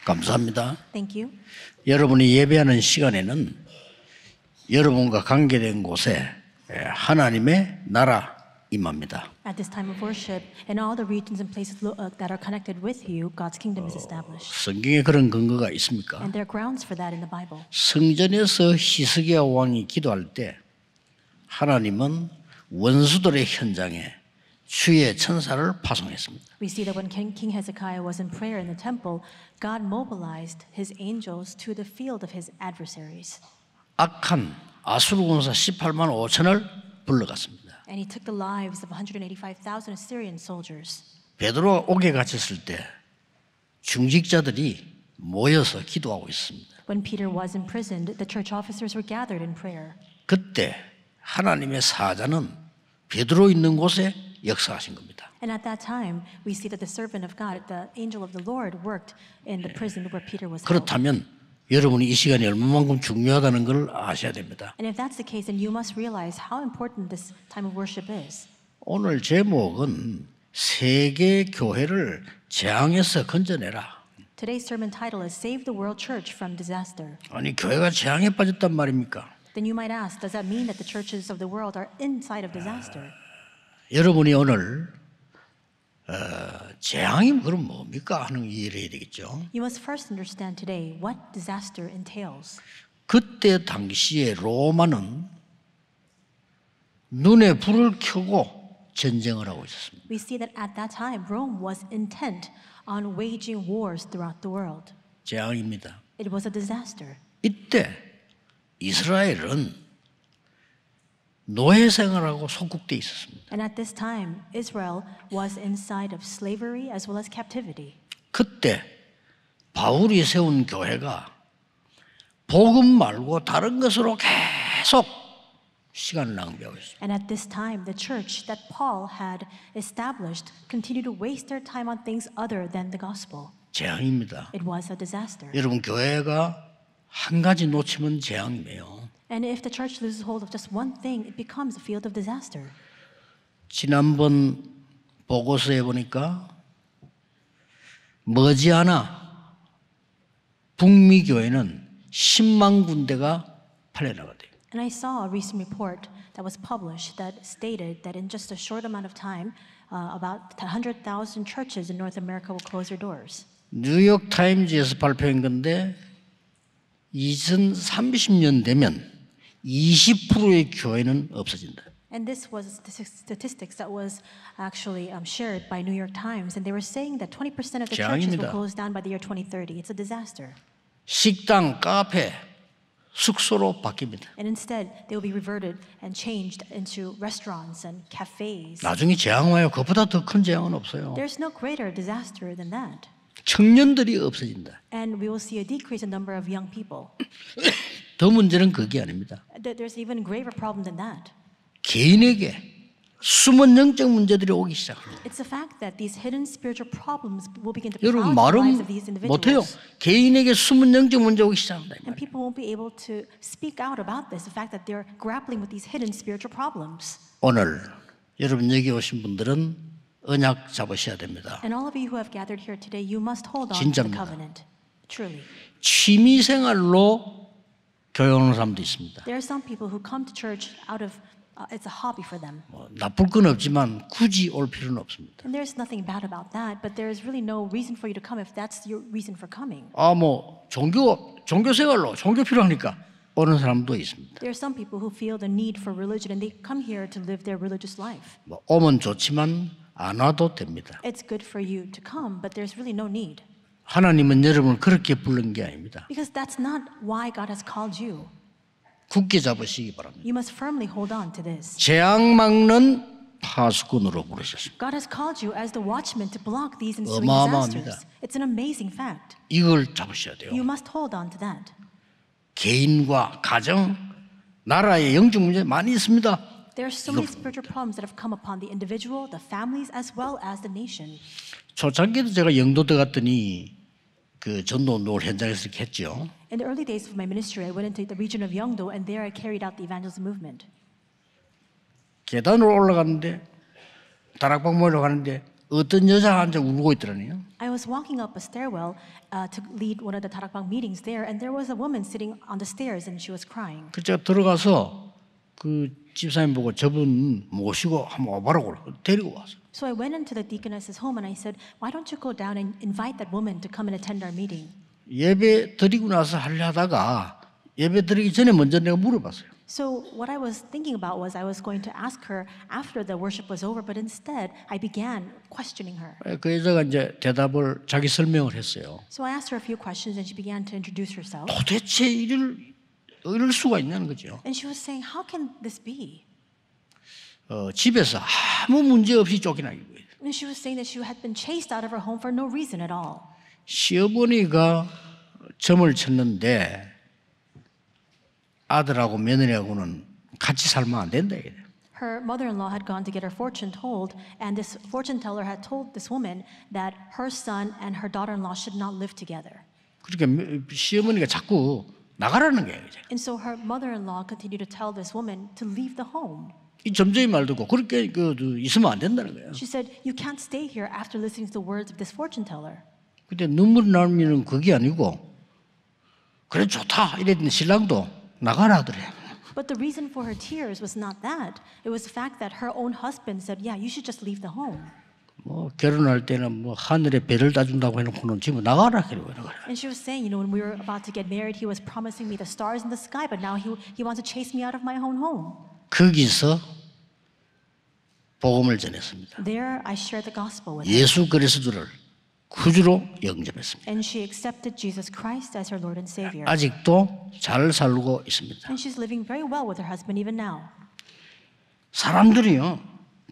감사합니다. Thank you. 여러분이 예배하는 시간에는 여러분과 관계된 곳에 하나님의 나라 임합니다. At this time of worship, in all the regions and places that are connected with you, God's kingdom is established. 성경에 그런 근거가 있습니까? And there are grounds for that in the Bible. 성전에서 히스기야 왕이 기도할 때 하나님은 원수들의 현장에 주의 천사를 파송했습니다. We see that when King Hezekiah was in prayer in the temple, God mobilized his angels to the field of his adversaries. 악한 아수르 군사 18만 5천을 불러갔습니다. And he took the lives of 185,000 Assyrian soldiers. 베드로가 옥에 갇혔을 때 중직자들이 모여서 기도하고 있습니다. When Peter was imprisoned, the church officers were gathered in prayer. 그때 하나님의 사자는 베드로 있는 곳에 역사하신 겁니다. And at that time, we see that the servant of God, the angel of the Lord, worked in the prison where Peter was held. 그렇다면 여러분이 이 시간이 얼마만큼 중요하다는 걸 아셔야 됩니다. And if that's the case, then you must realize how important this time of worship is. 오늘 제목은 세계 교회를 재앙에서 건져내라. Today's sermon title is Save the World Church from Disaster. 아니 교회가 재앙에 빠졌단 말입니까? Then you might ask, does that mean that the churches of the world are inside of disaster? 여러분이 오늘 재앙이 그럼 뭡니까 하는 이해를 해야 되겠죠. You must first understand today what disaster entails. 그때 당시에 로마는 눈에 불을 켜고 전쟁을 하고 있었습니다. We see that at that time, Rome was intent on waging wars throughout the world. 재앙입니다. It was a disaster. 이때 이스라엘은 노예 생활하고 속국돼 있었습니다. And at this time, Israel was inside of slavery as well as captivity. 그때 바울이 세운 교회가 복음 말고 다른 것으로 계속 시간을 낭비하고 있습니다. And at this time, the church that Paul had established continued to waste their time on things other than the gospel. 재앙입니다. It was a disaster. 여러분 교회가 한 가지 놓치면 재앙이에요. And if the church loses hold of just one thing, it becomes a field of disaster. 지난번 보고서에 보니까 머지않아 북미 교회는 10만 군데가 팔려나가대요. And I saw a recent report that was published that stated that in just a short amount of time, about 100,000 churches in North America will close their doors. 뉴욕 타임즈에서 발표한 건데 2030년 되면 20%의 교회는 없어진다. And this was statistics that was actually shared by New York Times, and they were saying that 20% of the churches will 재앙입니다. close down by the year 2030. It's a disaster. 식당, 카페, 숙소로 바뀝니다. And instead, they will be reverted and changed into restaurants and cafes. 나중에 재앙 와요. 그보다 더 큰 재앙은 없어요. There's no greater disaster than that. 청년들이 없어진다. And we will see a decrease in number of young people. 더 문제는 그게 아닙니다. There's even a graver problem than that. 개인에게 숨은 영적 문제들이 오기 시작합니다. It's the fact that these hidden spiritual problems will begin to 여러분 cloud the lives 말은 of these 못해요. individuals. 개인에게 숨은 영적 문제 오기 시작합니다. And people won't be able to speak out about this, the fact that they're grappling with these hidden spiritual problems. 오늘 여러분 여기 오신 분들은 언약 잡으셔야 됩니다. And all of you who have gathered here today, you must hold on to the 진짜입니다. covenant. Truly. 취미 생활로 교회 오는 사람도 있습니다. There are some people who come to church out of, it's a hobby for them. 나쁠 건 없지만 굳이 올 필요는 없습니다. And there's nothing bad about that, but there's really no reason for you to come if that's your reason for coming. 종교 생활로 종교 필요하니까 오는 사람도 있습니다. There are some people who feel the need for religion and they come here to live their religious life. 오면 좋지만 안 와도 됩니다. It's good for you to come, but there's really no need. 하나님은 여러분을 그렇게 부른 게 아닙니다. Because that's not why God has called you. 굳게 잡으시기 바랍니다. You must firmly hold on to this. 재앙 막는 파수꾼으로 부르셨습니다. God has called you as the watchman to block these ensuing 어마어마합니다. disasters. It's an amazing fact. 이걸 잡으셔야 돼요. You must hold on to that. 개인과 가정, 나라의 영적 문제 많이 있습니다. There are so many spiritual problems that have come upon the individual, the families, as well as the nation. 초창기에도 제가 영도 들어갔더니 그 전도 운동을 현장에서 이렇게 했죠. In the early days of my ministry, I went into the region of Yeongdo, and there I carried out the evangelism movement. 계단으로 올라가는데 다락방 모이러 가는데 어떤 여자가 앉아 울고 있더라니요. I was walking up a stairwell to lead one of the 다락방 meetings there, and there was a woman sitting on the stairs, and she was crying. 그래서 제가 들어가서 그 집사님 보고 저분 모시고 한번 와보라고 데리고 왔어요. So I went into the deaconess's home and I said, "Why don't you go down and invite that woman to come and attend our meeting?" 예배 드리고 나서 하려다가 예배 드리기 전에 먼저 내가 물어봤어요. So what I was thinking about was I was going to ask her after the worship was over, but instead I began questioning her. 그 여자가 이제 대답을 자기 설명을 했어요. So I asked her a few questions and she began to introduce herself. 도대체 이럴 수가 있냐는 거죠. And she was saying, "How can this be?" 집에서 아무 문제 없이 쫓겨나기고. And she was saying that she had been chased out of her home for no reason at all. 시어머니가 점을 쳤는데 아들하고 며느리하고는 같이 살면 안 된다. Her mother-in-law had gone to get her fortune told, and this fortune teller had told this woman that her son and her daughter-in-law should not live together. 그러니까 시어머니가 자꾸 나가라는 거예요. And so her mother-in-law continued to tell this woman to leave the home. 이 점쟁이 말 듣고 그렇게 있으면 안 된다는 거예요. She said, "You can't stay here after listening to the words of this fortune teller." 근데 눈물 나면은 그게 아니고 그래 좋다 이랬더니 신랑도 나가라 하더래. But the reason for her tears was not that. It was the fact that her own husband said, "Yeah, you should just leave the home." 뭐 결혼할 때는 뭐 하늘에 별을 따준다고 해놓고는 지금 나가라 그러고 나가라. And she was saying, when we were about to get married, he was promising me the stars in the sky, but now he wants to chase me out of my own home. 거기서 복음을 전했습니다. There, I shared the gospel with her. 예수 그리스도를 구주로 영접했습니다. And she accepted Jesus Christ as her Lord and Savior. 아직도 잘 살고 있습니다. And she's living very well with her husband even now. 사람들이요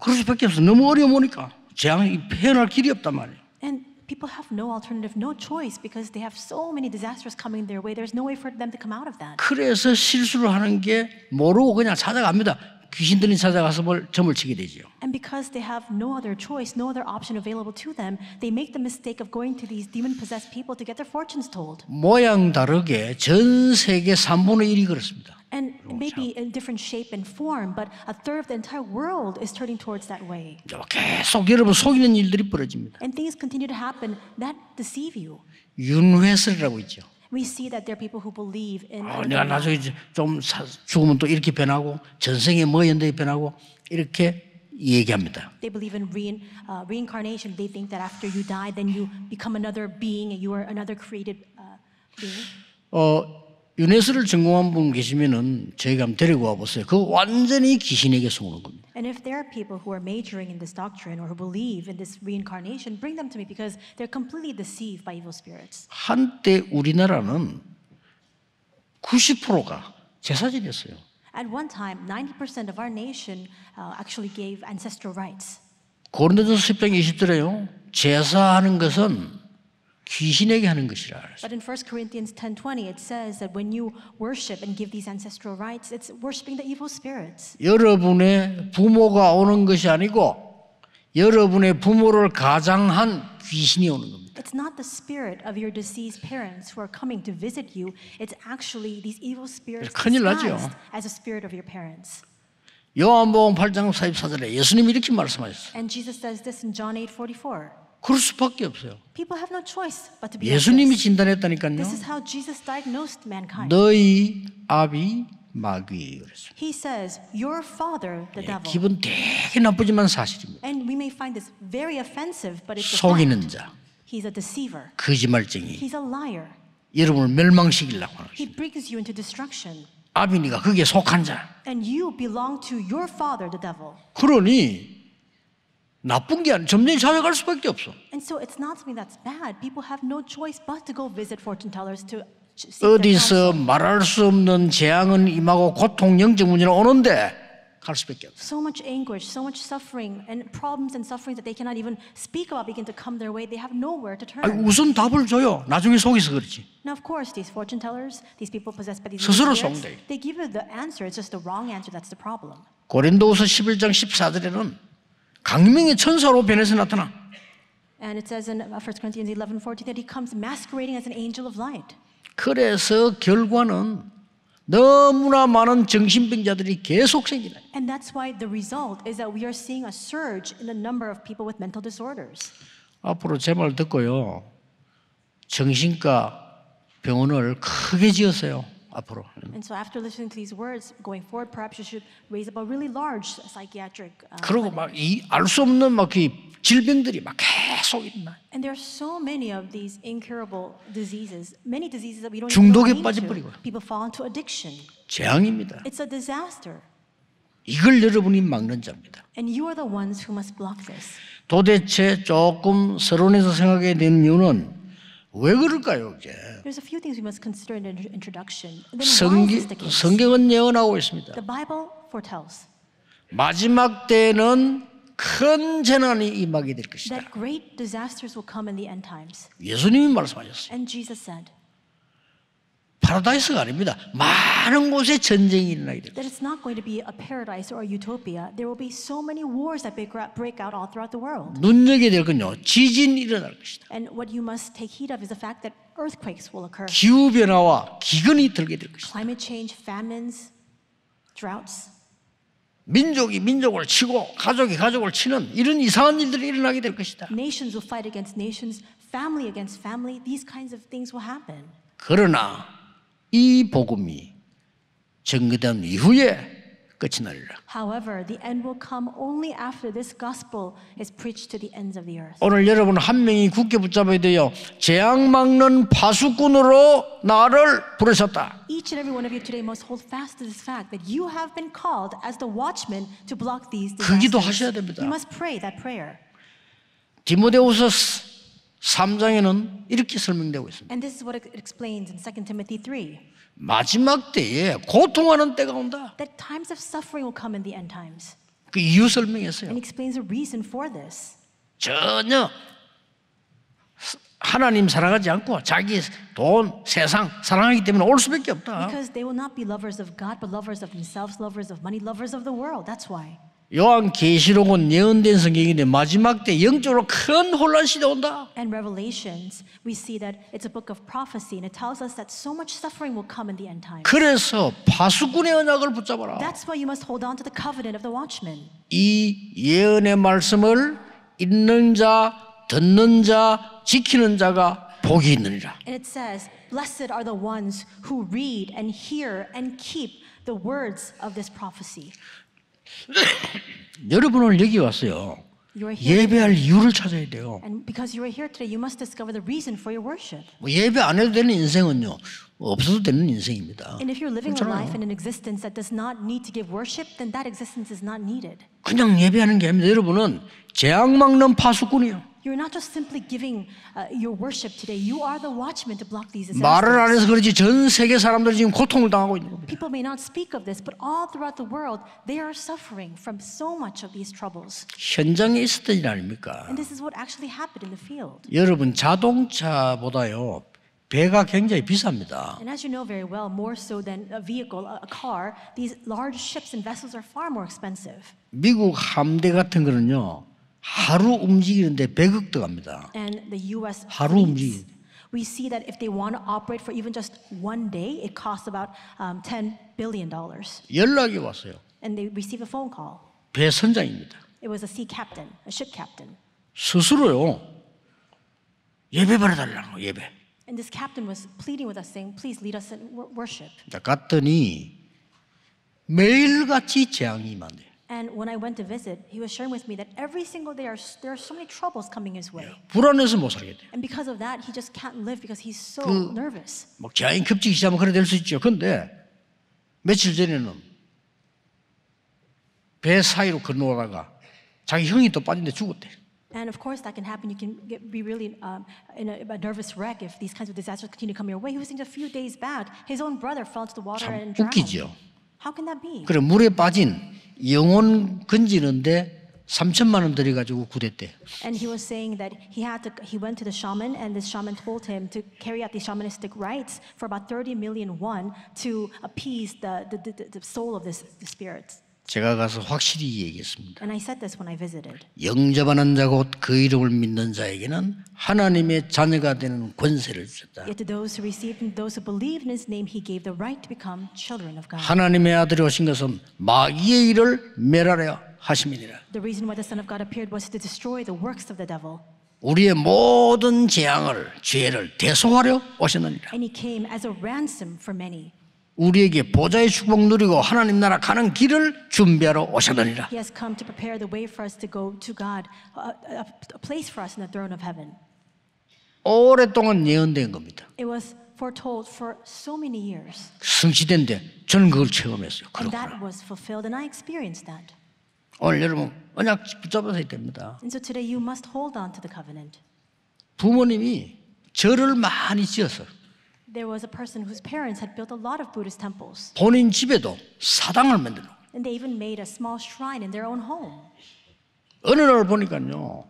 그럴 수밖에 없어. 너무 어려우니까 재앙이 표현할 길이 없단 말이에요. And people have no alternative, no choice, because they have so many disasters coming their way. There's no way for them to come out of that. 그래서 실수를 하는 게 모르고 그냥 찾아갑니다. 귀신들이 찾아가서 점을 치게 되죠. And because they have no other choice, no other option available to them, they make the mistake of going to these demon-possessed people to get their fortunes told. 모양 다르게 전 세계 3분의 1이 그렇습니다. And maybe in different shape and form, but a third of the entire world is turning towards that way. 계속 여러분 속이는 일들이 벌어집니다. And things continue to happen that deceive you. 윤회설이라고 있죠. We see that there are people who believe in. 내가 나중에 좀 죽으면 또 이렇게 변하고 전생에 뭐였는데 변하고 이렇게 얘기합니다. They believe in reincarnation. They think that after you die, then you become another being, and you are another created being. 윤회설을 전공한 분 계시면은 저희가 한번 데리고 와 보세요. 그거 완전히 귀신에게 속는 겁니다. And if there are people who are majoring in this doctrine or who believe in this reincarnation, bring them to me because they're completely deceived by evil spirits. 한때 우리나라는 90%가 제사지였어요. At one time, 90% of our nation actually gave ancestral rights. 고린도전서 10장 20절에요. 제사하는 것은 귀신에게 하는 것이라. But in 1 Corinthians 10:20 it says that when you worship and give these ancestral rights, it's worshiping the evil spirits. 여러분의 부모가 오는 것이 아니고 여러분의 부모를 가장한 귀신이 오는 겁니다. It's not the spirit of your deceased parents who are coming to visit you. It's actually these evil spirits 큰일 나죠. disguised as a spirit of your parents. 요한복음 8장 44절에 예수님이 이렇게 말씀하셨어요. And Jesus says this in John 8:44. 그럴 수밖에 없어요. People have no choice but to be 예수님이 like this. 진단했다니까요. This is how Jesus diagnosed mankind. 너희 아비 마귀예요. 그랬어요. He says, "Your father, the devil." 기분 되게 나쁘지만 사실입니다. And we may find this very offensive, but it's a 속이는 fact. 자, He's a deceiver. 거짓말쟁이, He's a liar. 여러분을 멸망시키려고 하는 He 것입니다. brings you into destruction. 아비니가 그게 속한 자. And you belong to your father, the devil. 그러니 나쁜 게 아니라 점점 찾아갈 수밖에 없어. And so it's not something that's bad. People have no choice but to go visit fortune tellers to seek their 어디서 counsel. 말할 수 없는 재앙은 임하고 고통, 영적 문제는 오는데 갈 수밖에 없어. So much anguish, so much suffering, and problems and sufferings that they cannot even speak about begin to come their way. They have nowhere to turn. 우선 답을 줘요. 나중에 속여서 그렇지. Now, of course, these fortune tellers, these people possessed by these 스스로 spirits, 속는데. they give you the answer. It's just the wrong answer. That's the problem. 고린도후서 11장 14절에는 강림의 천사로 변해서 나타나. And it says in 1 Corinthians 11:14 that he comes masquerading as an angel of light. 그래서 결과는 너무나 많은 정신병자들이 계속 생기는. And that's why the result is that we are seeing a surge in the number of people with mental disorders. 앞으로 제 말 듣고요. 정신과 병원을 크게 지었어요. 앞으로. And so after listening to these words, going forward, perhaps you should raise up a really large psychiatric 그리고 clinic. 막 알 수 없는 막 그 질병들이 막 계속 있나. And there are so many of these incurable diseases, many diseases that we don't 중독에 even know 빠져버리고. into. People fall into addiction. 재앙입니다. It's a disaster. 이걸 여러분이 막는 자입니다. And you are the ones who must block this. 도대체 조금 서론에서 생각해야 되는 이유는 왜 그럴까요? 이제 There's a few things we must consider in the introduction. And then why is this the case? 성경은 예언하고 있습니다. The Bible foretells 마지막 때에는 큰 재난이 임하게 될 것이다. that great disasters will come in the end times. 예수님이 말씀하셨어요. And Jesus said 파라다이스가 아닙니다. 많은 곳에 전쟁이 일어나게 될 것이다. that it's not going to be a paradise or a utopia. There will be so many wars that break out all throughout the world. 눈여겨야 될 건요. 지진이 일어날 것이다. And what you must take heed of is the fact that earthquakes will occur. 기후변화와 기근이 들게 될 것이다. Climate change, famines, droughts. 민족이 민족을 치고 가족이 가족을 치는 이런 이상한 일들이 일어나게 될 것이다. Nations will fight against nations, family against family. These kinds of things will happen. 그러나 이 복음이 전개된 이후에 끝이 나리라. However, the end will come only after this gospel is preached to the ends of the earth. 오늘 여러분 한 명이 굳게 붙잡아야 돼요. 재앙 막는 파수꾼으로 나를 부르셨다. Each and every one of you today must hold fast to this fact that you have been called as the watchman to block these 그 기도하셔야 disasters. 됩니다. You must pray that prayer. 디모데후서 3장에는 이렇게 설명되고 있습니다. And this is what it explains in 2 Timothy 3. 마지막 때에 고통하는 때가 온다. That times of suffering will come in the end times. 그 이유 설명했어요. And he explains the reason for this. 전혀 하나님 사랑하지 않고 자기 돈, 세상 사랑하기 때문에 올 수밖에 없다. Because they will not be lovers of God, but lovers of themselves, lovers of money, lovers of the world. That's why. 요한 계시록은 예언된 성경인데 마지막 때 영적으로 큰 혼란 시대 온다. And Revelations, we see that it's a book of prophecy, and it tells us that so much suffering will come in the end times. 그래서 파수꾼의 언약을 붙잡아라. That's why you must hold on to the covenant of the watchman. 이 예언의 말씀을 읽는 자, 듣는 자, 지키는 자가 복이 있느니라. And it says, "Blessed are the ones who read and hear and keep the words of this prophecy." 여러분은 여기 왔어요. You are here, 예배할 이유를 찾아야 돼요. and because you are here today, you must discover the reason for your worship. 뭐 예배 안 해도 되는 인생은요, 없어도 되는 인생입니다. And if you're living a 그렇잖아요. life in an existence that does not need to give worship, then that existence is not needed. 그냥 예배하는 게 아닙니다. 여러분은 재앙 막는 파수꾼이요. You're not just simply giving your worship today. You are the watchman to block these 말을 안 disasters. 해서 그렇지 전 세계 사람들이 지금 고통을 당하고 있는 겁니다. People may not speak of this, but all throughout the world, they are suffering from so much of these troubles. 현장에 있었던 일 아닙니까? And this is what actually happened in the field. 여러분 자동차보다요 배가 굉장히 비쌉니다. And as you know very well, more so than a vehicle, a car, these large ships and vessels are far more expensive. 미국 함대 같은 거는요 하루 움직이는데 100억 들어갑니다. And the U.S. 하루 fleets, 움직이. we see that if they want to operate for even just one day, it costs about $10 billion. 연락이 왔어요. And they receive a phone call. 배 선장입니다. It was a sea captain, a ship captain. 스스로요 예배 받아달라고 예배. And this captain was pleading with us, saying, "Please lead us in worship." 갔더니 매일같이 재앙이 임한대요. And when I went to visit, he was sharing with me that every single day there are so many troubles coming his way. 불안해서 못 살겠대요. And because of that, he just can't live because he's so nervous. 막 재앙이 겹치기 시작하면 그래 될 수 있죠. 근데 며칠 전에는 배 사이로 건너다가 자기 형이 또 빠진데 죽었대. And of course, that can happen. You can be really in a nervous wreck if these kinds of disasters continue to come your way. He was saying a few days back, his own brother fell into the water 참 and drowned. 웃기죠. How can that be? 그래 물에 빠진 영혼 건지는데 3천만 원 들여가지고 구했대. And he was saying that he went to the shaman, and this shaman told him to carry out these shamanistic rites for about 30 million won to appease the soul of the spirit. 제가 가서 확실히 얘기했습니다. And I said this when I visited. 영접하는 자 곧 그 이름을 믿는 자에게는 하나님의 자녀가 되는 권세를 주셨다. Yet to those who received and those who believed in his name, he gave the right to become children of God. 하나님의 아들이 오신 것은 마귀의 일을 멸하려 하심이니라. The reason why the Son of God appeared was to destroy the works of the devil. 우리의 모든 재앙을 죄를 대속하려 오셨느니라. And he came as a ransom for many. 우리에게 보좌의 축복 누리고 하나님 나라 가는 길을 준비하러 오셨느니라. He has come to prepare the way for us to go to God, a place for us in the throne of heaven. 오랫동안 예언된 겁니다. It was foretold for so many years. 성취된데 저는 그걸 체험했어요. And 그렇구나. that was fulfilled, and I experienced that. 오늘 여러분 언약 붙잡아야 됩니다. And so today you must hold on to the covenant. 부모님이 절을 많이 지어서 There was a person whose parents had built a lot of Buddhist temples, 본인 집에도 사당을 만들어. and they even made a small shrine in their own home. 어느 날 보니까요,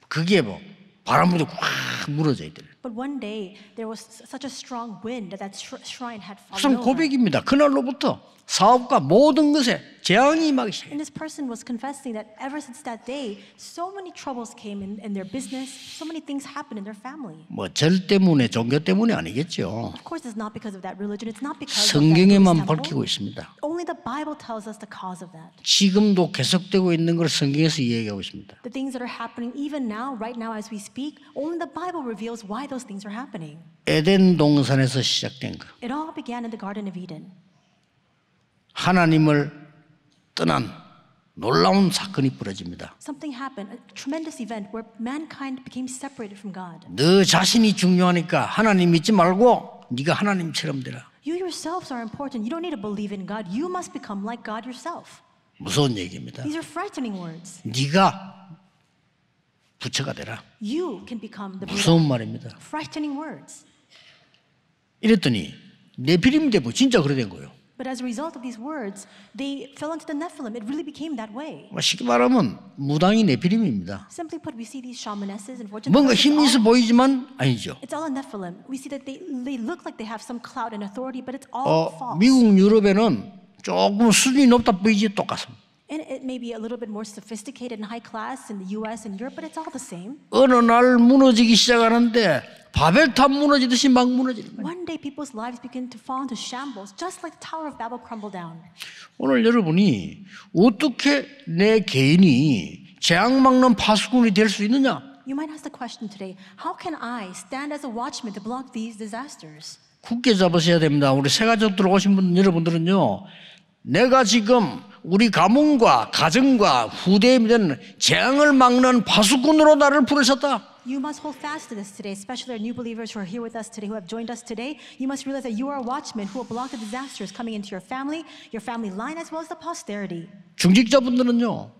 그게 뭐 바람 불고 확 무너져 있더래요. But one day there was such a strong wind that shrine had 무슨 fallen over. 고백입니다. 그날로부터 사업과 모든 것에 재앙이 임하기 시작해요. And this person was confessing that ever since that day, so many troubles came in their business, so many things happened in their family. 뭐 절 때문에 종교 때문에 아니겠죠. Of course, it's not because of that religion. It's not because of that 성경에만 Buddhist 밝히고 temple. 있습니다. Only the Bible tells us the cause of that. 지금도 계속되고 있는 걸 성경에서 이야기하고 있습니다. The things that are happening even now, right now as we speak, only the Bible reveals why those things are happening. 에덴 동산에서 시작된 거. It all began in the Garden of Eden. 하나님을 떠난 놀라운 사건이 벌어집니다. Something happened, a tremendous event where mankind became separated from God. 너 자신이 중요하니까 하나님 믿지 말고 네가 하나님처럼 되라. You yourselves are important. You don't need to believe in God. You must become like God yourself. 무서운 얘기입니다. These are frightening words. 네가 부처가 되라. You can become the 무서운 Buddha. 말입니다. Frightening words. 이랬더니 네피림 대부 진짜 그래 된 거예요. But as a result of these words, they fell into the Nephilim. It really became that way. 쉽게 말하면 무당이 네피림입니다. Simply put, we see these shamanesses and fortune 뭔가 tellers. 힘이 있어 보이지만 아니죠. It's all a Nephilim. We see that they look like they have some clout and authority, but it's all false. 미국 유럽에는 조금 수준이 높다 보이지 똑같습니다. And it may be a little bit more sophisticated and high class in the U.S. and Europe, but it's all the same. 어느 날 무너지기 시작하는데 바벨탑 무너지듯이 막 무너지는 거예요. One day, people's lives begin to fall into shambles, just like the Tower of Babel crumbled down. 오늘 여러분이 어떻게 내 개인이 재앙 막는 파수꾼이 될 수 있느냐? You might ask the question today, how can I stand as a watchman to block these disasters? 굳게 잡으셔야 됩니다. 우리 새가족들 오신 분 여러분들은요. 내가 지금 우리 가문과 가정과 후대에 대한 재앙을 막는 파수꾼으로 나를 부르셨다. You must hold fast to this today, especially our new believers who are here with us today, who have joined us today. You must realize that you are a watchman who will block the disasters coming into your family line, as well as the posterity. 중직자분들은요.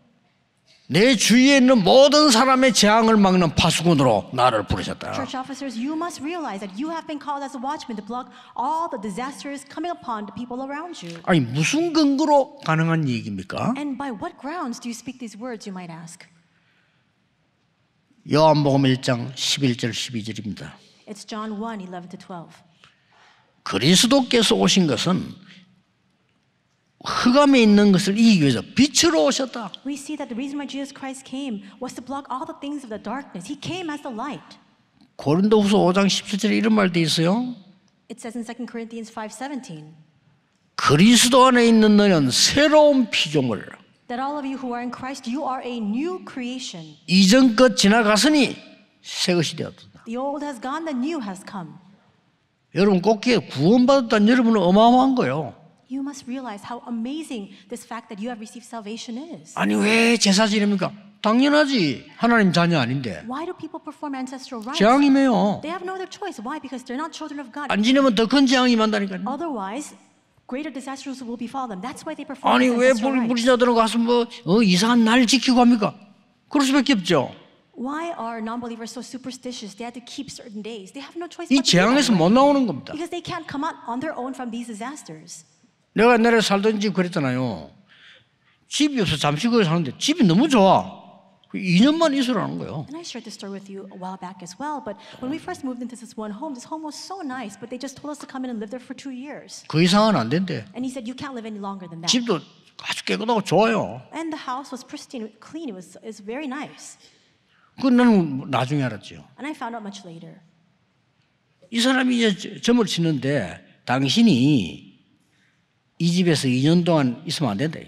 내 주위에 있는 모든 사람의 재앙을 막는 파수꾼으로 나를 부르셨다. Church officers, you must realize that you have been called as a watchman to block all the disasters coming upon the people around you. 아니 무슨 근거로 가능한 얘기입니까? And by what grounds do you speak these words, you might ask? 요한복음 1장 11절 12절입니다. It's John 1, 11 to 12. 그리스도께서 오신 것은 흑암에 있는 것을 이기기 위해서 빛으로 오셨다. We see that the reason why Jesus Christ came was to block all the things of the darkness. He came as the light. 고린도후서 5장 17절에 이런 말도 있어요. It says in 2 Corinthians 5:17 그리스도 안에 있는 너는 새로운 피조물. that all of you who are in Christ, you are a new creation. 이전 것 지나갔으니 새 것이 되었다. The old has gone, the new has come. 여러분 꼭기에 구원받았다는 여러분은 어마어마한 거예요. You must realize how amazing this fact that you have received salvation is. 아니 왜 제사 지냅니까? 당연하지. 하나님 자녀 아닌데. Why do people perform ancestral rites? 재앙이매요. They have no other choice. Why? Because they're not children of God. 안 지내면 더 큰 재앙이 만다니까요. Otherwise, greater disasters will befall them. That's why they perform 아니 왜 ancestral rites. 불신자들은 가서 뭐 이상한 날 지키고 합니까? 그럴 수밖에 없죠. Why are non-believers so superstitious? They had to keep certain days. They have no choice 이 but to do 재앙에서 that 못 way. 나오는 겁니다. Because they can't come out on their own from these disasters. 내가 옛날에 살던 집 그랬잖아요. 집이 없어 잠시 거기 사는데 집이 너무 좋아. 2년만 있으라는 거예요. And I shared this story with you a while back as well. But when we first moved into this home was so nice. But they just told us to come in and live there for 2 years. 그 이상은 안 된대. And he said, you can't live any longer than that. 집도 아주 깨끗하고 좋아요. And the house was pristine, clean. It's very nice. 그건 나는 나중에 알았죠. And I found out much later. 이 사람이 이제 점을 치는데 당신이 이 집에서 2년 동안 있으면 안 된다.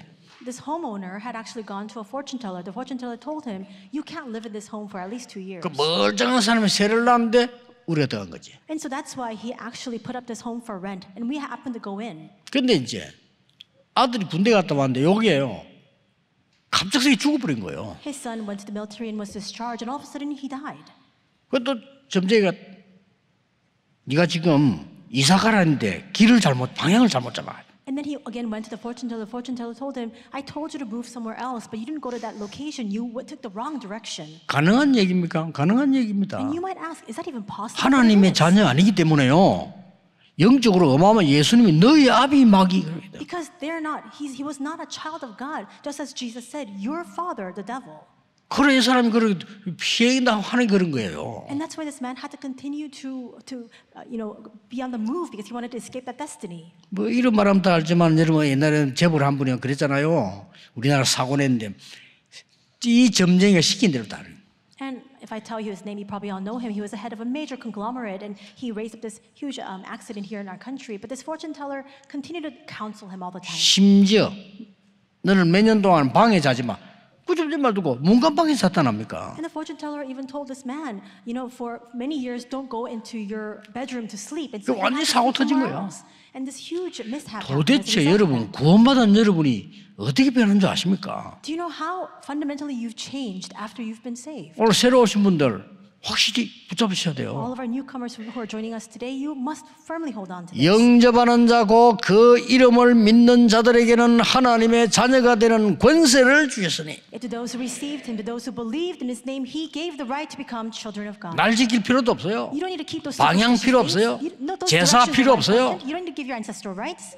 This homeowner had actually gone to a fortune teller. The fortune teller told him, "You can't live in this home for at least 2 years." 그 멀쩡한 사람이 세를 놨는데 우리가 들어간 거지. And so that's why he actually put up this home for rent, and we happened to go in. 근데 이제 아들이 군대 갔다 왔는데 여기에요. 갑작스레 죽어버린 거예요. His son went to the military and was discharged, and all of a sudden he died. 그것도 점쟁이가 네가 지금 이사 가라는데 방향을 잘못 잡아. And then he again went to the fortune teller. The fortune teller told him, "I told you to move somewhere else, but you didn't go to that location. You took the wrong direction." 가능한 얘기입니까? 가능한 얘기입니다. And you might ask, is that even possible? 하나님의 자녀 아니기 때문에요. 영적으로 어마어마한 예수님이 너희 아비 마귀 그럽니다. Because they're not. He was not a child of God. Just as Jesus said, "Your father, the devil." 그래 이 사람이 그렇게 피해인다 하는 그런 거예요. And that's why this man had to continue to be on the move because he wanted to escape that destiny. 뭐 이런 말하면 다 알지만 여러분 옛날에는 재벌 한 분이 그랬잖아요. 우리나라 사고 냈는데 이 점쟁이가 시킨 대로 다. And if I tell you his name, you probably all know him. He was the head of a major conglomerate, and he raised up this huge accident here in our country. But this fortune teller continued to counsel him all the time. 심지어 너는 몇 년 동안 방에 자지 마. 꾸준히 말 두고 문간방에 사탄합니까? And the fortune teller even told this man, for many years, don't go into your bedroom to sleep. And so he 완전히 had to 사고 sleep 터진 somewhere 거예요. else. And this huge mishap happened as a 도대체 result of 여러분 that. 구원받은 여러분이 어떻게 변한 줄 아십니까? Do you know how fundamentally you've changed after you've been saved? 오늘 새로 오신 분들 확실히 붙잡으셔야 돼요. All of our newcomers who are joining us today, you must firmly hold on to this. 영접하는 자고 그 이름을 믿는 자들에게는 하나님의 자녀가 되는 권세를 주셨으니 To those who received him, to those who believed in his name, he gave the right to become children of God. 날 지킬 필요도 없어요. You don't need to keep those 방향 superstitious 필요 things. 없어요. No, those 제사 directions 필요 are not 없어요. important. You don't need to give your ancestral rights.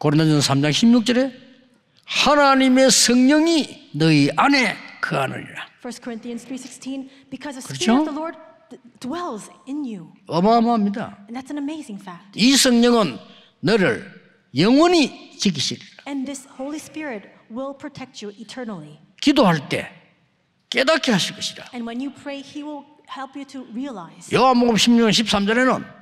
고린도전서 3장 16절에 하나님의 성령이 너희 안에 거하느니라. 1 Corinthians 3:16, because the 그렇죠? Spirit of the Lord dwells in you. 어마어마합니다. And that's an amazing fact. 이 성령은 너를 영원히 지키시리라. And this Holy Spirit will protect you eternally. 기도할 때 깨닫게 하실 것이라. And when you pray, he will help you to realize. 요한복음 16장 13절에는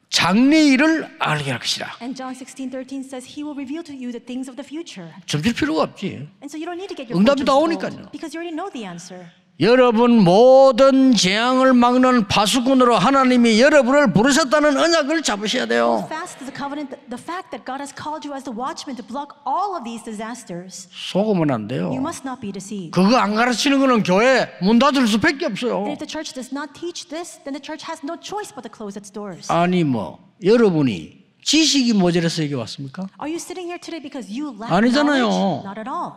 장래일을 알게 할 것이라. And John 16:13 says he will reveal to you the things of the future. 점칠 필요가 없지. And so you don't need to get your 응답이 fortunes 나오니까요. told because you already know the answer. 여러분 모든 재앙을 막는 파수꾼으로 하나님이 여러분을 부르셨다는 언약을 잡으셔야 돼요. Fast is the covenant, the fact that God has called you as the watchman to block all of these disasters. 속으면 안 돼요. You must not be deceived. 그거 안 가르치는 거는 교회 문 닫을 수밖에 없어요. And if the church does not teach this, then the church has no choice but to close its doors. 아니 뭐 여러분이 지식이 모자라서 여기 왔습니까? Are you sitting here today because you lack 아니잖아요. knowledge? Not at all.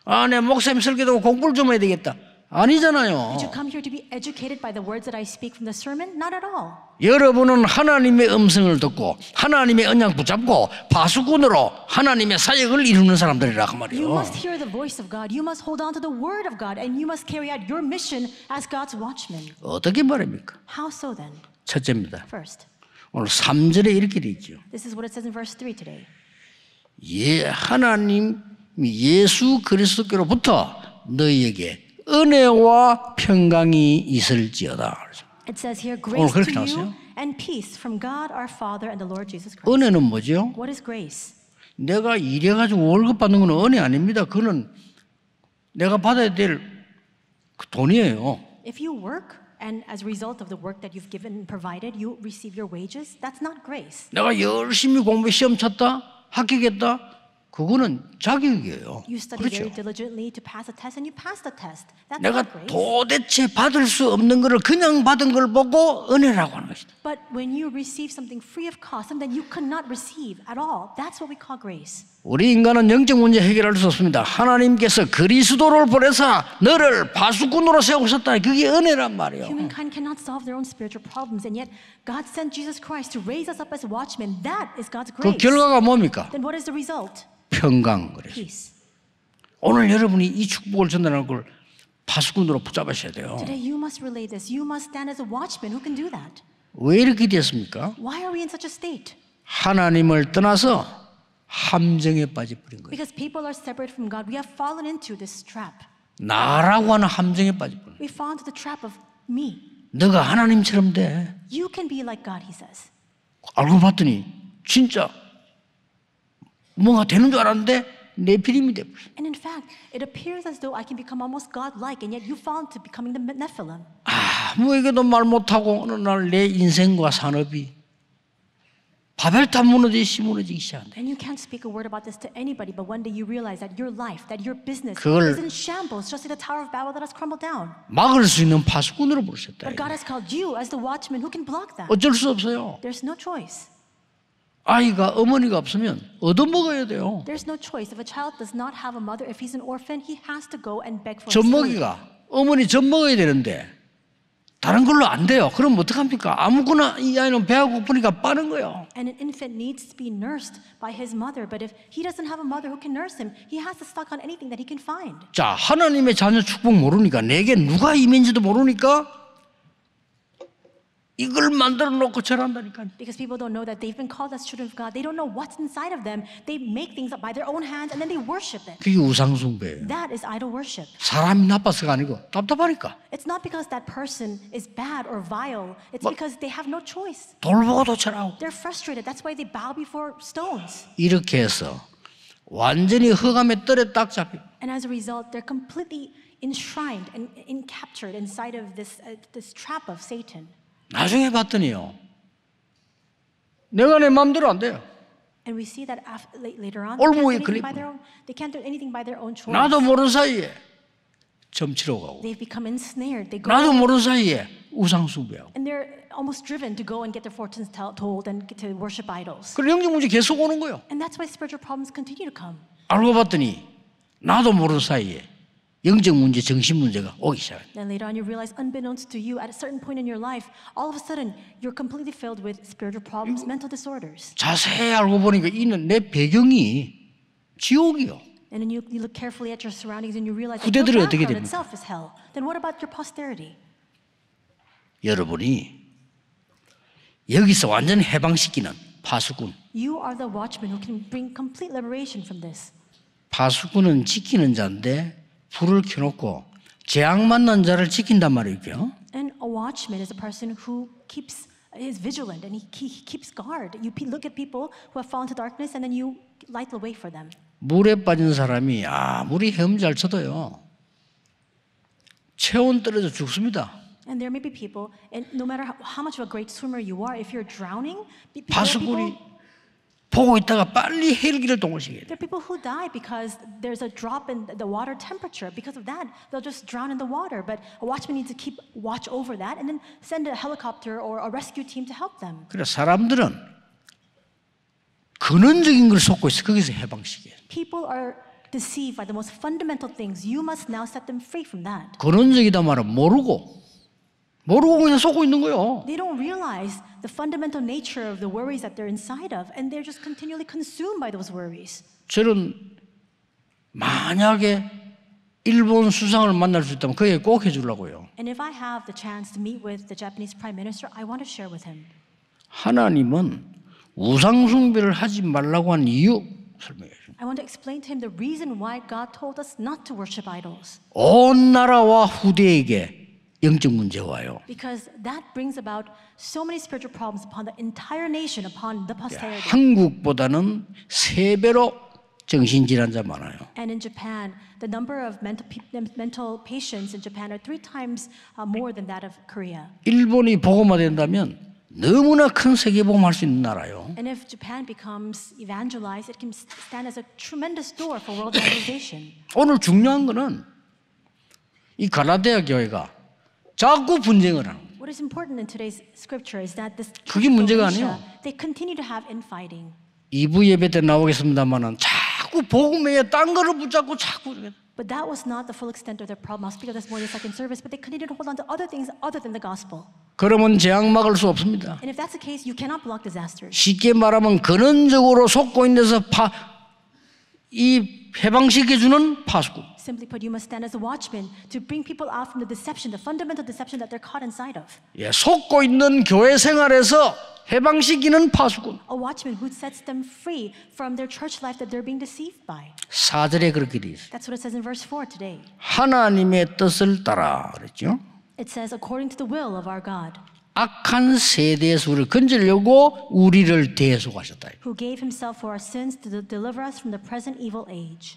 아, 내 목사님 설교도 공부를 좀 해야 되겠다. 아니잖아요. Did you come here to be educated by the words that I speak from the sermon? Not at all. 여러분은 하나님의 음성을 듣고 하나님의 언약 붙잡고 파수꾼으로 하나님의 사역을 이루는 사람들이라 그 You 말이에요. must hear the voice of God. You must hold on to the word of God, and you must carry out your mission as God's watchman. 어떻게 말입니까? How so then? 첫째입니다. First, 오늘 3절에 이렇게 돼 있죠. this is what it says in verse 3 today. 하나님 예수 그리스도께로부터 너희에게 은혜와 평강이 있을지어다. It says here, 오늘 grace 그렇게 to you 나왔어요? and peace from God our Father and the Lord Jesus Christ. 은혜는 뭐죠? What is grace? 내가 일해가지고 월급 받는 건 은혜 아닙니다. 그거는 내가 받아야 될 돈이에요. If you work and as a result of the work that you've given and provided, you receive your wages, that's not grace. 내가 열심히 공부 시험 쳤다, 합격했다, 그거는 자격이에요. You study very 그렇죠? diligently to pass a test and you pass the test. That's 내가 not grace. 도대체 받을 수 없는 거를 그냥 받은 걸 보고 은혜라고 하는 것이다. But when you receive something free of cost, something that you could not receive at all, that's what we call grace. 우리 인간은 영적 문제 해결할 수 없습니다. 하나님께서 그리스도를 보내사 너를 파수꾼으로 세우셨다. 그게 은혜란 말이에요. Humankind cannot solve their own spiritual problems, and yet God sent Jesus Christ to raise us up as watchmen. That is God's 그 grace. 결과가 뭡니까? Then what is the result? 평강 그래서. Peace. 오늘 여러분이 이 축복을 전달하는 걸 파수꾼으로 붙잡으셔야 돼요. Today you must relay this. You must stand as a watchman who can do that. 왜 이렇게 됐습니까? Why are we in such a state? 하나님을 떠나서 함정에 빠져버린 거예요. Because people are separated from God, we have fallen into this trap. 나라고 하는 함정에 빠져버린 거예요. We fall into the trap of me. 너가 하나님처럼 돼. You can be like God, he says. 알고 봤더니 진짜 뭔가 되는 줄 알았는데 네피림이 돼버렸어. And in fact, it appears as though I can become almost God-like, and yet you fall into becoming the Nephilim. 아무에게도 말 못하고 어느 날 내 인생과 산업이 바벨탑 무너지기 시작한다. And you can't speak a word about this to anybody, but one day you realize that your life, that your business 그걸 is in shambles, just like the Tower of Babel that has crumbled down. 막을 수 있는 파수꾼으로 부르셨다. But God has called you as the watchman who can block that. 어쩔 수 없어요. There's no choice. 아이가 어머니가 없으면 얻어먹어야 돼요. There's no choice. If a child does not have a mother, if he's an orphan, he has to go and beg for his food. 젖먹이가 어머니 젖먹어야 되는데 다른 걸로 안 돼요. 그럼 어떡합니까? 아무거나 이 아이는 배가 고프니까 빠는 거예요. And an infant needs to be nursed by his mother, but if he doesn't have a mother who can nurse him, he has to suck on anything that he can find. 자, 하나님의 자녀 축복 모르니까 내게 누가 임인지도 모르니까 이걸 만들어 놓고 절한다니까요. Because people don't know that they've been called as children of God. They don't know what's inside of them. They make things up by their own hands and then they worship it. 그게 우상숭배예요. That is idol worship. 사람이 나빠서가 아니고 답답하니까. It's not because that person is bad or vile. It's because they have no choice. 돌보고도 절하고. They're frustrated. That's why they bow before stones. 이렇게 해서 완전히 흑암의 뜰에 딱 잡혀. And as a result, they're completely enshrined and captured inside of this trap of Satan. 나중에 봤더니요. 내가 내 마음대로 안 돼요. And we see that later on, 올무에 they can't do anything by their own choice. 나도 모르는 사이에 점치러 가고 They've become ensnared. They go 나도 모르는 사이에 우상숭배하고 and they're almost driven to go and get their fortunes told and get to worship idols. 그리고 영적 문제 계속 오는 거예요. And that's why spiritual problems continue to come. 알고 봤더니 나도 모르는 사이에 영적 문제, 정신 문제가 오기 시작해요. Then later on you realize, unbeknownst to you, at a certain point in your life, all of a sudden you're completely filled with spiritual problems, mental disorders. 자세히 알고 보니까 이는 내 배경이 지옥이요. And then you look carefully at your surroundings and you realize that 후대들이 your 어떻게 background 됩니까? itself is hell. Then what about your posterity? 여러분이 여기서 완전 해방시키는 파수꾼. You are the watchman who can bring complete liberation from this. 파수꾼은 지키는 자인데 불을 켜놓고 재앙 만난 자를 지킨단 말이에요. And a watchman is a person who is vigilant and he keeps guard. You look at people who have fallen to darkness and then you light the way for them. 물에 빠진 사람이 물이 헤엄 잘 쳐도요. 체온 떨어져 죽습니다. And there may be people, and no matter how much of a great swimmer you are, if you're drowning, 파수꾼이 보고 있다가 빨리 헬기를 동원시켜야 돼. there are people who die because there's a drop in the water temperature. Because of that, they'll just drown in the water. But a watchman needs to keep watch over that and then send a helicopter or a rescue team to help them. 그래 사람들은 근원적인 걸 속고 있어. 거기서 해방시켜야 돼. People are deceived by the most fundamental things. You must now set them free from that. 근원적이다 말은 모르고 그냥 속고 있는 거예요. They don't realize the fundamental nature of the worries that they're inside of, and they're just continually consumed by those worries. 저는 만약에 일본 수상을 만날 수 있다면 그에게 꼭 해주려고요. And if I have the chance to meet with the Japanese Prime Minister, I want to share with him. 하나님은 우상 숭배를 하지 말라고 한 이유 설명해 주십니다. I want to explain to him the reason why God told us not to worship idols. 온 나라와 후대에게 영적 문제가 와요. Because that brings about so many spiritual problems upon the entire nation, upon the posterity. 한국보다는 3배로 정신질환자 많아요. And in Japan, the number of mental patients in Japan are 3 times more than that of Korea. 일본이 복음화된다면 너무나 큰 세계복음할 수 있는 나라요. And if Japan becomes evangelized, it can stand as a tremendous door for world evangelization. 오늘 중요한 거는 이 갈라디아 교회가 자꾸 분쟁을 하는 거예요. What is important in today's scripture is that this 그게 문제가 아니에요. they continue to have infighting. 2부 예배 때 나오겠습니다만은 자꾸 복음에 딴 거를 붙잡고 자꾸 But that was not the full extent of their problem. I'll speak of this more in the second service, but they continued to hold on to other things other than the gospel. 그러면 재앙 막을 수 없습니다. And if that's the case, you cannot block disasters. 쉽게 말하면 근원적으로 속고 있는 데서 이 해방시켜주는 파수꾼. Simply put, you must stand as a watchman to bring people out from the deception, the fundamental deception that they're caught inside of. 속고 있는 교회 생활에서 해방시키는 파수꾼. A watchman who sets them free from their church life that they're being deceived by. 4절에 그렇게 돼 있어요. That's what it says in verse 4 today. 하나님의 뜻을 따라 그랬죠. It says, according to the will of our God, 악한 세대에서 우리를 건지려고 우리를 대속하셨다. who gave himself for our sins to deliver us from the present evil age.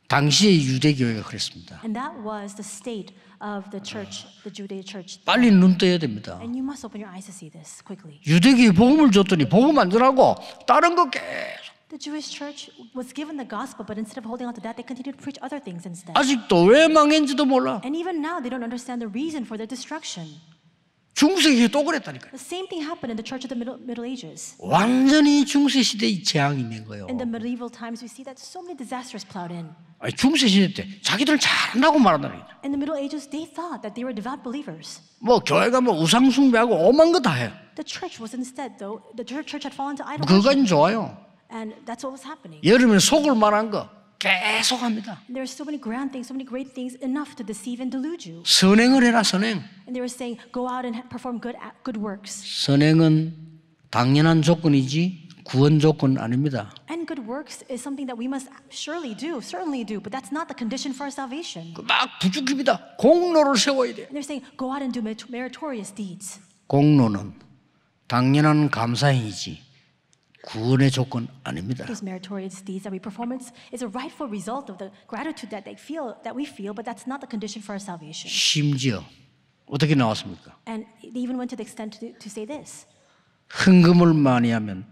당시의 유대교회가 그랬습니다. And that was the state of the church, the Judea church. 빨리 눈 떠야 됩니다. And you must open your eyes to see this quickly. 유대교회 복음을 줬더니 복음 안 전하고 다른 거 계속. The Jewish church was given the gospel, but instead of holding on to that, they continued to preach other things instead. 아직도 왜 망했는지도 몰라. And even now, they don't understand the reason for their destruction. 중세기에 또 그랬다니까요. The same thing happened in the church of the Middle Ages. 완전히 중세 시대의 재앙이 된 거예요. In the medieval times, we see that so many disasters plowed in. 아니, 중세 시대 때 자기들 잘한다고 말한다는 거예요. In the Middle Ages, they thought that they were devout believers. 뭐 교회가 뭐 우상 숭배하고 오만 거 다 해요. The church was instead, though, the church had fallen to idol 그건 worship. 좋아요. And that's what was happening. 여름에 속을 만한 거 계속 합니다. And there are so many grand things, so many great things, enough to deceive and delude you. 선행을 해라 선행. And they were saying, go out and perform good works. 선행은 당연한 조건이지 구원 조건 아닙니다. And good works is something that we must surely do, certainly do, but that's not the condition for our salvation. 막 부축입니다. 공로를 세워야 돼. And they're saying, go out and do meritorious deeds. 공로는 당연한 감사행위지 구원의 조건 아닙니다. Those meritorious deeds that we perform is a rightful result of the gratitude that we feel, but that's not the condition for our salvation. 심지어 어떻게 나왔습니까? And they even went to the extent to say this. 헌금을 많이 하면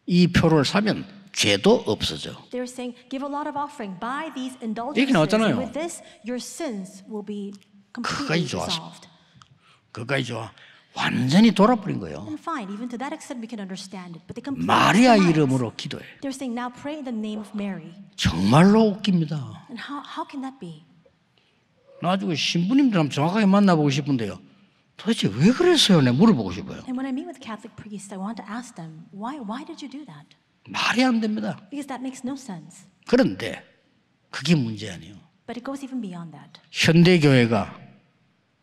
이 표를 사면 죄도 없어져. They're saying, give a lot of offering, buy these 얘기 indulgences, 나왔잖아요. and with this, your sins will be 그까지 completely 좋았어. dissolved. 그까지 좋아. 완전히 돌아버린 거예요. And fine, even to that extent, we can understand it, but they completely 마리아 denied. 이름으로 기도해. They're saying, now pray in the name of Mary. 정말로 웃깁니다. And how can that be? 나중에 신부님들 한번 정확하게 만나보고 싶은데요. 도대체 왜 그랬어요? 내가 물어보고 싶어요. And when I meet with Catholic priests, I want to ask them, why did you do that? 말이 안 됩니다. Because that makes no sense. 그런데 그게 문제 아니에요. But it goes even beyond that. 현대교회가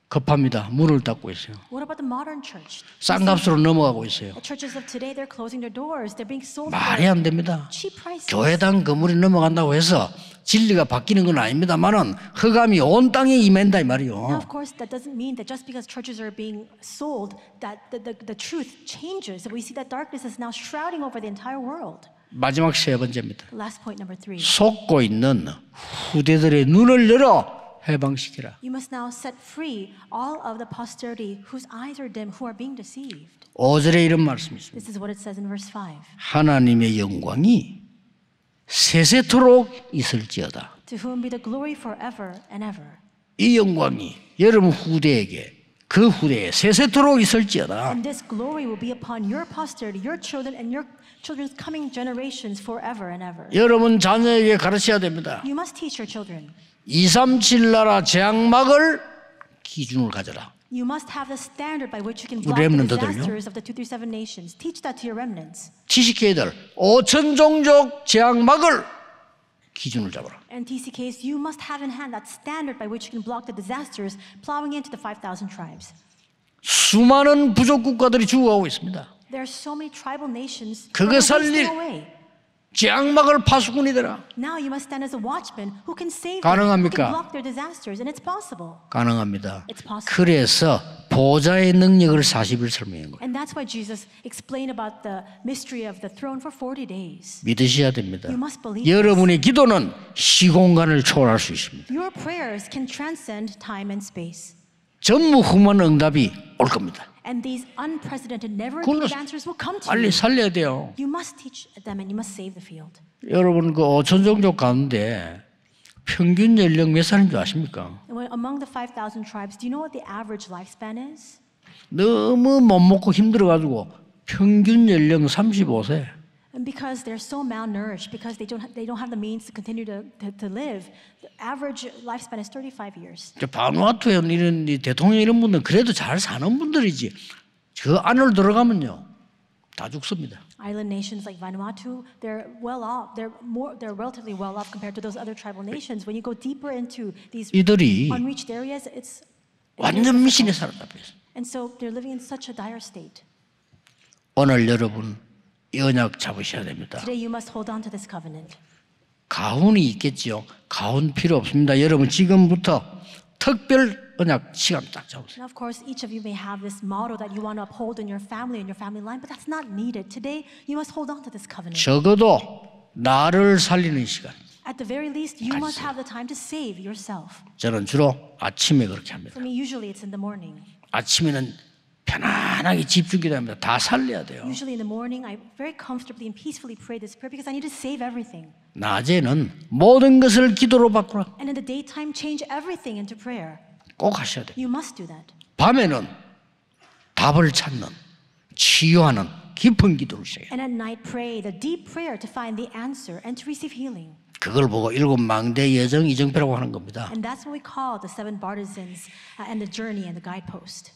급합니다. 문을 닫고 있어요. What about the modern church? 싼 값으로 넘어가고 있어요. The churches of today, they're closing their doors. They're being sold 말이 안 됩니다. cheap prices. 교회당 건물이 넘어간다고 해서 진리가 바뀌는 건 아닙니다만은 흑암이 온 땅에 임한다 이 Now, 말이요. of course, that doesn't mean that just because churches are being sold, that the truth changes. We see that darkness is now shrouding over the entire world. 마지막 세 번째입니다. Last point, number 3. 속고 있는 후대들의 눈을 열어 해방시키라. You must now set free all of the posterity whose eyes are dim, who are being deceived. 5절에 이런 말씀이 있습니다. This is what it says in verse 5. 하나님의 영광이 세세토록 있을지어다. To whom be the glory forever and ever. 이 영광이 여러분 후대에게 그 후대에 세세토록 있을지어다. And this glory will be upon your posterity, your children, and your children's coming generations forever and ever. 여러분 자녀에게 가르쳐야 됩니다. You must teach your children. 237 나라 재앙막을 기준을 가져라. You must have the standard by which you can block the 렘넌트들요? disasters of the 237 nations. Teach that to your remnants. 지식계들 5천 종족 재앙막을 기준을 잡아라. And TCKs, you must have in hand that standard by which you can block the disasters plowing into the 5,000 tribes. 수많은 부족 국가들이 죽어가고 있습니다. There are so many tribal nations 그거 that are 살릴 wasting away. 재앙막을 파수꾼이 되라. Now you must stand as a watchman who can save them, who 가능합니까? can block their disasters, and it's possible. 가능합니다. It's possible. 그래서 보좌의 능력을 40일 설명한 거예요. And that's why Jesus explained about the mystery of the throne for 40 days. 믿으셔야 됩니다. You must believe 여러분의 기도는 시공간을 초월할 수 있습니다. Your prayers can transcend time and space. 전무후무한 응답이 올 겁니다. And these unprecedented, never 그걸로 repeated answers will come to 빨리 you. 살려야 돼요. You must teach them and you must save the field. 여러분 그 5천 종족 가운데 평균 연령 몇 살인 줄 아십니까? And among the 5,000 tribes, do you know what the average lifespan is? 너무 못 먹고 힘들어가지고 평균 연령 35세. And because they're so malnourished, because they don't have the means to continue to live, the average lifespan is 35 years. 바누아투에 이런 대통령 이런 분들 그래도 잘 사는 분들이지. 그 안으로 들어가면요 다 죽습니다. Island nations like Vanuatu, they're well off. They're relatively well off compared to those other tribal nations. When you go deeper into these 이들이 unreached areas, it's 완전 미신에 살았다 그랬어요. and so they're living in such a dire state. 오늘 여러분 이 언약 잡으셔야 됩니다. Today you must hold on to this covenant. 가훈이 있겠지요. 가훈 필요 없습니다. 여러분 지금부터 특별 언약 시간 딱 잡으세요. And of course, each of you may have this motto that you want to uphold in your family line, but that's not needed. Today, you must hold on to this covenant. 적어도 나를 살리는 시간. At the very least, you must have the time to save yourself. 저는 주로 아침에 그렇게 합니다. For me, usually it's in the morning. 아침에는 편안하게 집중기도 합니다. 다 살려야 돼요. Usually in the morning, I very comfortably and peacefully pray this prayer because I need to save everything. 낮에는 모든 것을 기도로 바꾸라. And in the daytime, change everything into prayer. 꼭 하셔야 돼요. You must do that. 밤에는 답을 찾는 치유하는 깊은 기도를 시작해요. And at night, pray the deep prayer to find the answer and to receive healing. 그걸 보고 일곱 망대 여정 이정표라고 하는 겁니다. And that's what we call the seven partisans and the journey and the guidepost.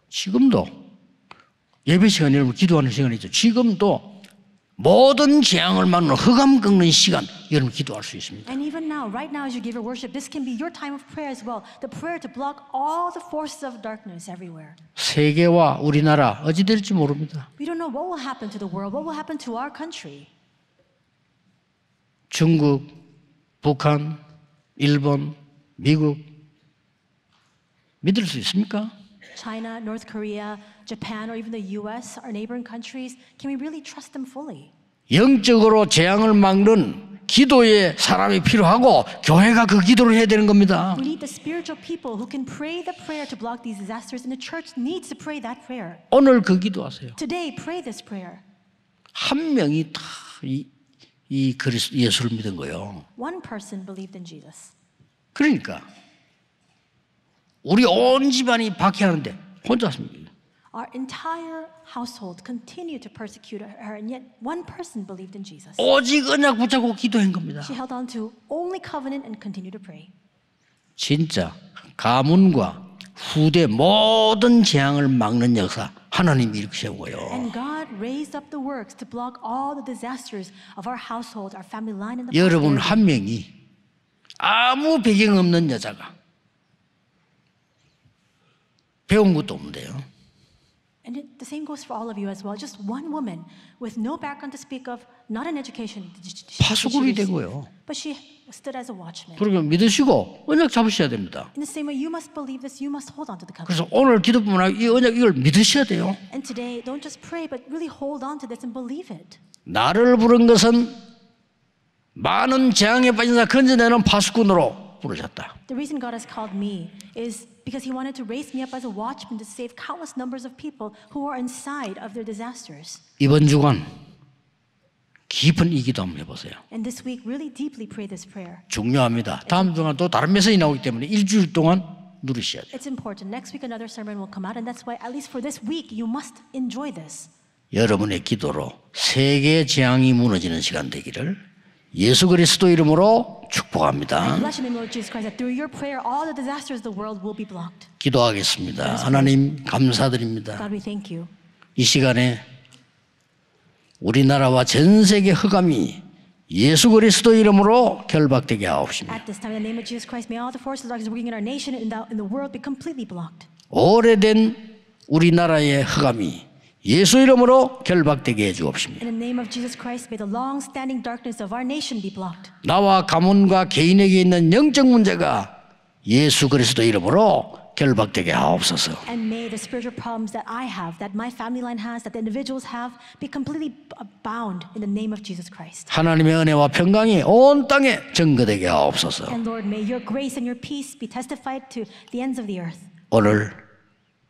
지금도 예배 시간이 여러분 기도하는 시간이죠. 지금도 모든 재앙을 막는 흑암 꺾는 시간 여러분 기도할 수 있습니다. And even now, right now as you give your worship, this can be your time of prayer as well. The prayer to block all the forces of darkness everywhere. 세계와 우리나라 어찌 될지 모릅니다. We don't know what will happen to the world, what will happen to our country. 중국, 북한, 일본, 미국 믿을 수 있습니까? China, North Korea, Japan, or even the US, our neighboring countries, can we really trust them fully? 영적으로 재앙을 막는 기도의 사람이 필요하고 교회가 그 기도를 해야 되는 겁니다. We need the spiritual people who can pray the prayer to block these disasters, and the church needs to pray that prayer. 오늘 그 기도하세요. Today, pray this prayer. 한 명이 다 이 그리스도 예수를 믿은 거예요. One person believed in Jesus. 그러니까 우리 온 집안이 박해하는데 혼자 왔습니다. Our entire household continued to persecute her, and yet one person believed in Jesus. 오직 언약 붙잡고 기도한 겁니다. She held on to only covenant and continued to pray. 진짜 가문과 후대 모든 재앙을 막는 역사 하나님이 이렇게 세우고요. And God raised up the works to block all the disasters of our household, our family line, and the 여러분 posterity. 한 명이 아무 배경 없는 여자가 배운 것도 없는데요. And the same goes for all of you as well. Just one woman with no background to speak of, not an education. 파수꾼이 되고요. But she stood as a watchman. 그러니까 믿으시고 언약 잡으셔야 됩니다. In the same way, you must believe this. You must hold on to the covenant. 그래서 오늘 기도뿐만 아니라 이 언약 이걸 믿으셔야 돼요. And today, don't just pray, but really hold on to this and believe it. 나를 부른 것은 많은 재앙에 빠진 자 건져내는 파수꾼으로 부르셨다. The reason God has called me is because He wanted to raise me up as a watchman to save countless numbers of people who are inside of their disasters. 이번 주간 깊은 이 기도 한번 해보세요. And this week, really deeply pray this prayer. 중요합니다. 다음 주간 또 다른 메시지 나오기 때문에 일주일 동안 누리셔야 돼요. It's important. Next week, another sermon will come out, and that's why, at least for this week, you must enjoy this. 여러분의 기도로 세계 재앙이 무너지는 시간 되기를 예수 그리스도 이름으로 축복합니다. Bless you in the Lord Jesus Christ, that through your prayer, all the disasters of the world will be blocked. 기도하겠습니다. 하나님 감사드립니다. God, we thank you. 이 시간에 우리나라와 전 세계 흑암이 예수 그리스도 이름으로 결박되게 하옵시며 At this time, in the name of Jesus Christ, may all the forces of darkness working in our nation and in the world be completely blocked. 오래된 우리나라의 흑암이 예수 이름으로 결박되게 해주옵시며 In the name of Jesus Christ, may the long-standing darkness of our nation be blocked. 나와 가문과 개인에게 있는 영적 문제가 예수 그리스도 이름으로 결박되게 하옵소서. And may the spiritual problems that I have, that my family line has, that the individuals have, be completely bound in the name of Jesus Christ. 하나님의 은혜와 평강이 온 땅에 증거되게 하옵소서. And Lord, may your grace and your peace be testified to the ends of the earth. 오늘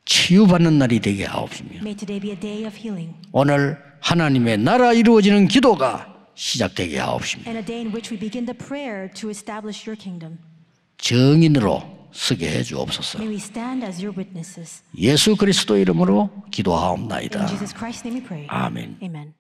치유받는 날이 되게 하옵시며 May today be a day of healing 오늘 하나님의 나라 이루어지는 기도가 시작되게 하옵시며 and a day in which we begin the prayer to establish your kingdom. 정인으로 서게 해 주옵소서. May we stand as your witnesses. 예수 그리스도 이름으로 In 기도하옵나이다. Jesus Christ's name we pray. 아멘. Amen.